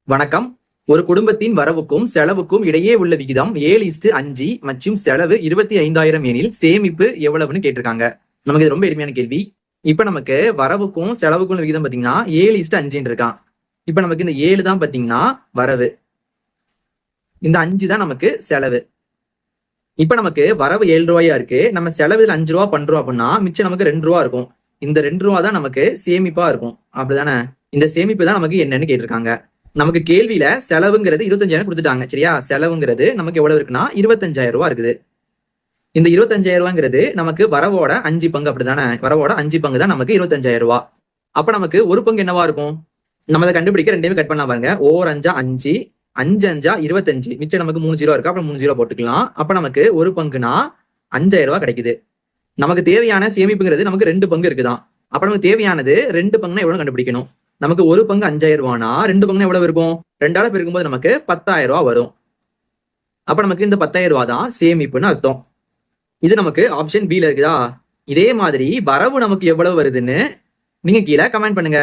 வணக்கம். ஒரு குடும்பத்தின் வரவுக்கும் செலவுக்கும் இடையே உள்ள விகிதம் 7:5 மற்றும் செலவு 25,000 எனில் சேமிப்பு எவ்வளவுன்னு கேட்டிருக்காங்க. நமக்கு இது ரொம்ப எளிமையான கேள்வி. இப்ப நமக்கு வரவுக்கும் செலவுக்கும் விகிதம் பாத்தீங்கன்னா 7:5 இருக்கான். இப்ப நமக்கு இந்த 7 தான் பாத்தீங்கன்னா வரவு, இந்த 5 தான் நமக்கு செலவு. இப்ப நமக்கு வரவு 7 ரூபாயா இருக்கு, நம்ம செலவு 5 ரூபா பண்றோம் அப்படின்னா மிச்சம் நமக்கு 2 ரூபா இருக்கும். இந்த 2 ரூபா தான் நமக்கு சேமிப்பா இருக்கும், அப்படிதானே? இந்த சேமிப்பு தான் நமக்கு என்னன்னு கேட்டிருக்காங்க. நமக்கு கேள்வியில செலவுங்கிறது 25,000 கொடுத்துட்டாங்க, சரியா? செலவுங்கிறது நமக்கு எவ்வளவு இருக்குன்னா 25,000 ரூபாய் இருக்குது. இந்த 25,000 ரூபாங்கிறது நமக்கு வரவோட 5 பங்கு, அப்படிதானே? வரவோட 5 பங்கு தான் நமக்கு 25,000 ரூபாய். அப்ப நமக்கு ஒரு பங்கு என்னவா இருக்கும்? நம்ம அதை கண்டுபிடிக்க ரெண்டையுமே கட் பண்ணலாம் பாருங்க. 4 5 5 5 25, மிச்சம் நமக்கு 3 0 இருக்கு, அப்புறம் 3 0 போட்டுக்கலாம். அப்ப நமக்கு ஒரு பங்குனா 5,000 ரூபாய் கிடைக்குது. நமக்கு தேவையான சேமிப்புங்கிறது நமக்கு 2 பங்கு இருக்குதான். அப்ப நமக்கு தேவையானது 2 பங்குனா எவ்வளவு கண்டுபிடிக்கணும். நமக்கு ஒரு பங்கு 5,000 ரூபானா 2 பங்குனா எவ்வளவு இருக்கும்? 2ஆல பெருக்கும்போது நமக்கு 10,000 ரூபாய் வரும். அப்ப நமக்கு இந்த 10,000 ரூபாய் தான் சேமிப்புன்னு அர்த்தம். இது நமக்கு ஆப்ஷன் B ல இருக்குதா? இதே மாதிரி வரவு நமக்கு எவ்வளவு வருதுன்னு நீங்க கீழே கமெண்ட் பண்ணுங்க.